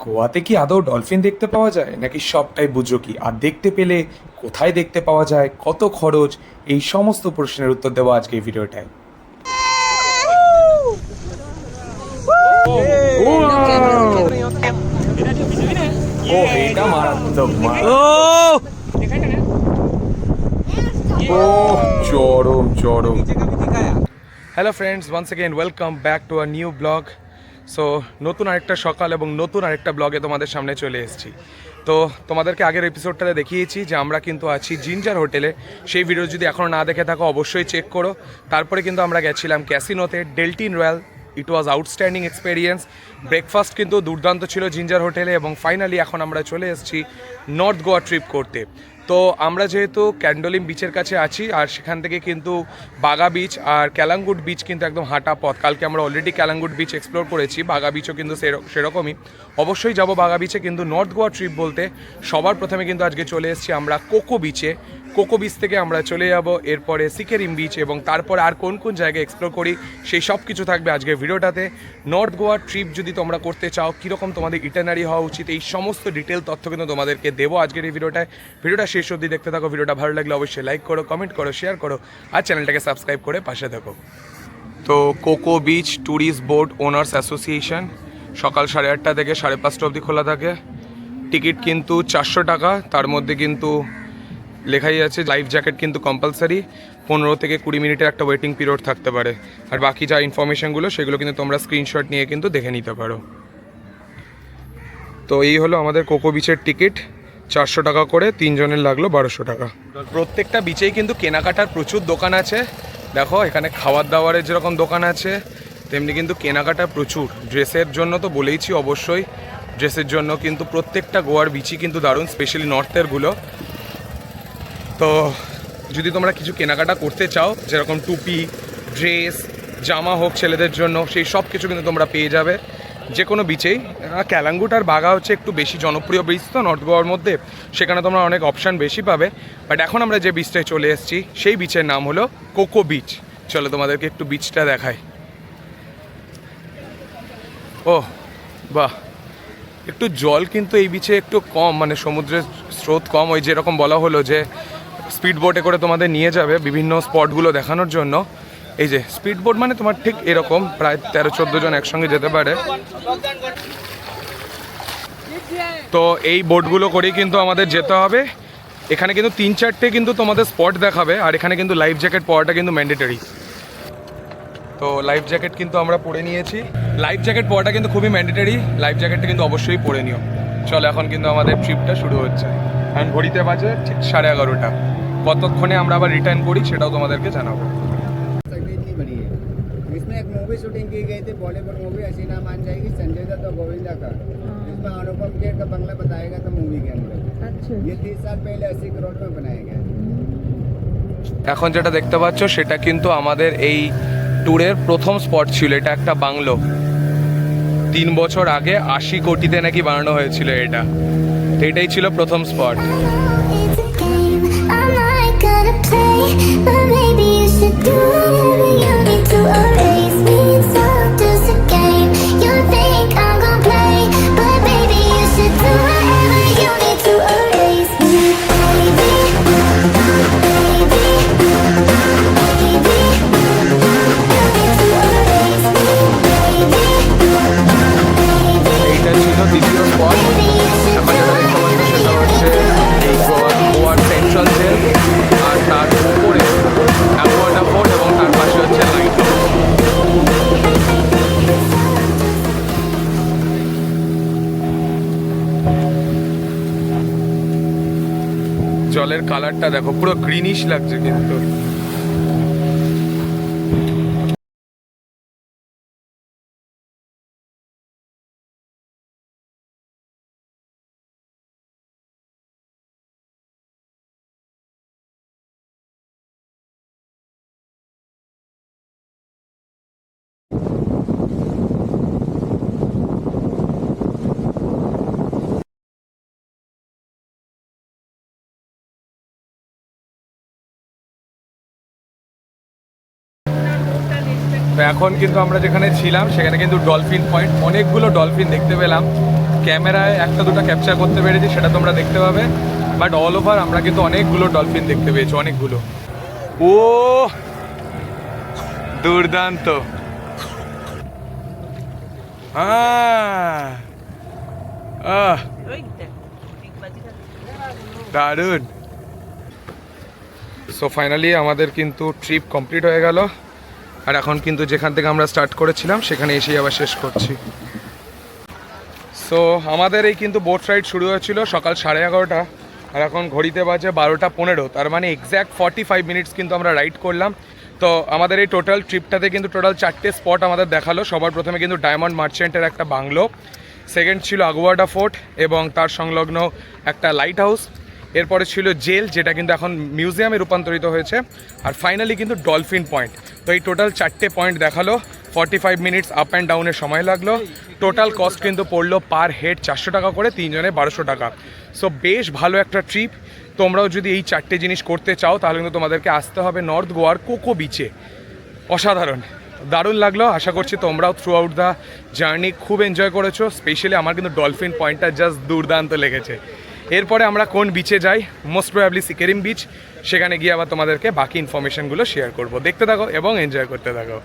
গোয়াতে কি আদৌ ডলফিন দেখতে পাওয়া যায় নাকি সবটাই বুজরুকি? আর দেখতে পেলে কোথায় দেখতে পাওয়া যায়, কত খরচ, এই সমস্ত প্রশ্নের উত্তর দেবো আজকে এই ভিডিওটায়। ও এটা মারাত্মক ও চরম চরম। Hello friends, once again welcome back to a new blog. So নতুন আরেকটা সকাল এবং নতুন আরেকটা ব্লগে তোমাদের সামনে চলে এসেছি। তো তোমাদেরকে আগের এপিসোডটাতে দেখিয়েছি যে আমরা কিন্তু আছি জিঞ্জার হোটেলে। সেই ভিডিও যদি এখনও না দেখে থাকো অবশ্যই চেক করো। তারপরে কিন্তু আমরা গেছিলাম ক্যাসিনোতে, Deltin Royale. It was outstanding experience. Breakfast কিন্তু দুর্দান্ত ছিল জিঞ্জার হোটেলে। এবং ফাইনালি এখন আমরা চলে এসেছি নর্থ গোয়া ট্রিপ করতে। তো আমরা যেহেতু ক্যান্ডোলিম বিচের কাছে আছি, আর সেখান থেকে কিন্তু বাগা বিচ আর ক্যালাঙ্গুট বিচ কিন্তু একদম হাঁটা পথ। কালকে আমরা অলরেডি ক্যালাঙ্গুট বিচ এক্সপ্লোর করেছি, বাগা বিচও কিন্তু সেরকমই। অবশ্যই যাব বাগা বিচে, কিন্তু নর্থ গোয়া ট্রিপ বলতে সবার প্রথমে কিন্তু আজকে চলে এসেছি আমরা কোকো বিচে। কোকো বিচ থেকে আমরা চলে যাব এরপরে সিকেরিম বিচ, এবং তারপর আর কোন কোন জায়গায় এক্সপ্লোর করি সেই সব কিছু থাকবে আজকের ভিডিওটাতে। নর্থ গোয়া ট্রিপ যদি তোমরা করতে চাও, কীরকম তোমাদের ইটানারি হওয়া উচিত, এই সমস্ত ডিটেল তথ্য কিন্তু তোমাদেরকে দেবো আজকের এই ভিডিওটায়। ভিডিওটা শেষ অবধি দেখতে থাকো। ভিডিওটা ভালো লাগলে অবশ্যই লাইক করো, কমেন্ট করো, শেয়ার করো, আর চ্যানেলটাকে সাবস্ক্রাইব করে পাশে থাকো। তো cocoa beach tourist board owners association সকাল 8:30 থেকে 5:30 অবধি খোলা থাকে। টিকিট কিন্তু 400 টাকা। তার মধ্যে কিন্তু লেখাই আছে লাইফ জ্যাকেট কিন্তু কম্পালসারি। 15 থেকে 20 মিনিটের একটা ওয়েটিং পিরিয়ড থাকতে পারে। আর বাকি যা ইনফরমেশনগুলো সেগুলো কিন্তু তোমরা স্ক্রিনশট নিয়ে কিন্তু দেখে নিতে পারো। তো এই হলো আমাদের কোকো বিচের টিকিট, 400 টাকা করে, 3 জনের লাগলো 1200 টাকা। প্রত্যেকটা বিচেই কিন্তু কেনাকাটার প্রচুর দোকান আছে। দেখো এখানে খাবার দাবারের যেরকম দোকান আছে, তেমনি কিন্তু কেনাকাটা প্রচুর। ড্রেসের জন্য তো বলেইছি, অবশ্যই ড্রেসের জন্য কিন্তু প্রত্যেকটা গোয়ার বিচই কিন্তু দারুণ, স্পেশালি নর্থেরগুলো। তো যদি তোমরা কিছু কেনাকাটা করতে চাও, যেরকম টুপি, ড্রেস, জামা হোক ছেলেদের জন্য, সেই সব কিছু কিন্তু তোমরা পেয়ে যাবে যে কোনো বিচেই। ক্যালাঙ্গুট আর বাগা হচ্ছে একটু বেশি জনপ্রিয় বিচ তো নর্থ গোয়ার মধ্যে, সেখানে তোমরা অনেক অপশান বেশি পাবে। বাট এখন আমরা যে বিচটায় চলে এসেছি সেই বিচের নাম হলো কোকো বিচ। চলো তোমাদেরকে একটু বিচটা দেখাই। ও বাহ, একটু জল কিন্তু এই বিচে একটু কম, মানে সমুদ্রের স্রোত কম। ওই যেরকম বলা হলো যে স্পিড বোটে করে তোমাদের নিয়ে যাবে বিভিন্ন স্পটগুলো দেখানোর জন্য। এই যে স্পিড বোট মানে তোমার ঠিক এরকম প্রায় 13-14 জন একসঙ্গে যেতে পারে। তো এই বোটগুলো করেই কিন্তু আমাদের যেতে হবে। এখানে কিন্তু 3-4টে কিন্তু তোমাদের স্পট দেখাবে, আর এখানে কিন্তু লাইফ জ্যাকেট পরাটা কিন্তু ম্যান্ডেটরি। তো লাইফ জ্যাকেট কিন্তু আমরা পরে নিয়েছি। লাইফ জ্যাকেট পরাটা কিন্তু খুবই ম্যান্ডেটরি, লাইফ জ্যাকেটটা কিন্তু অবশ্যই পরে নিও। চলো এখন কিন্তু আমাদের ট্রিপটা শুরু হচ্ছে। এখন ঘড়িতে বাজে ঠিক 11:30। কতক্ষণে আমরা আবার রিটার্ন করি সেটাও তোমাদেরকে জানাবো। इसमें एक मूवी शूटिंग की गई थी, बॉलीवुड मूवी हसीना मान जाएगी, संजय दत्त और गोविंदा का, जिसमें अनुपम खेर का बंगला बताया गया था मूवी के अंदर। अच्छा। ये 30 साल पहले 80 करोड़ में बनाया गया। এখন যেটা দেখতে পাচ্ছ সেটা কিন্তু আমাদের এই ট্যুরের প্রথম স্পট ছিল। এটা একটা বাংলো, 3 বছর আগে 80 কোটিতে নাকি বানানো হয়েছিল এটা। তো এটাই ছিল প্রথম স্পট। জলের কালারটা দেখো, পুরো গ্রিনিশ লাগছে কিন্তু। তো এখন কিন্তু আমরা যেখানে ছিলাম সেখানে কিন্তু ডলফিন পয়েন্ট, অনেকগুলো ডলফিন দেখতে পেলাম। ক্যামেরায় একটা দুটো ক্যাপচার করতে পেরেছি, সেটা তোমরা দেখতে পাবে। বাট অল ওভার আমরা কিন্তু অনেকগুলো ডলফিন দেখতে পেয়েছি, অনেকগুলো। ও দুর্দান্ত, দারুণ। সো ফাইনালি আমাদের কিন্তু ট্রিপ কমপ্লিট হয়ে গেল, আর এখন কিন্তু যেখান থেকে আমরা স্টার্ট করেছিলাম সেখানে এসেই আবার শেষ করছি। সো আমাদের এই কিন্তু বোট রাইড শুরু হয়েছিল সকাল 11:30, আর এখন ঘড়িতে বাজে 12:15, তার মানে এক্স্যাক্ট 45 মিনিটস কিন্তু আমরা রাইড করলাম। তো আমাদের এই টোটাল ট্রিপটাতে কিন্তু টোটাল 4টে স্পট আমাদের দেখালো। সবার প্রথমে কিন্তু ডায়মন্ড মার্চেন্টের একটা বাংলো, সেকেন্ড ছিল আগুয়াডা ফোর্ট এবং তার সংলগ্ন একটা লাইট হাউস, এরপরে ছিল জেল যেটা কিন্তু এখন মিউজিয়ামে রূপান্তরিত হয়েছে, আর ফাইনালি কিন্তু ডলফিন পয়েন্ট। তো এই টোটাল 4টে পয়েন্ট দেখালো, 45 মিনিটস আপ অ্যান্ড ডাউনের সময় লাগলো। টোটাল কস্ট কিন্তু পড়লো পার হেড 400 টাকা করে, 3 জনে 1200 টাকা। সো বেশ ভালো একটা ট্রিপ। তোমরাও যদি এই 4টে জিনিস করতে চাও তাহলে কিন্তু তোমাদেরকে আসতে হবে নর্থ গোয়ার কোকো বিচে। অসাধারণ, দারুণ লাগলো। আশা করছি তোমরাও থ্রু আউট দ্য জার্নি খুব এনজয় করেছো। স্পেশালি আমার কিন্তু ডলফিন পয়েন্টটা জাস্ট দুর্দান্ত লেগেছে। এরপরে আমরা কোন বিচে যাই, মোস্ট প্রবাবলি সিকেরিম বিচ, সেখানে গিয়ে আবার তোমাদেরকে বাকি ইনফরমেশনগুলো শেয়ার করব। দেখতে থাকো এবং এনজয় করতে থাকো।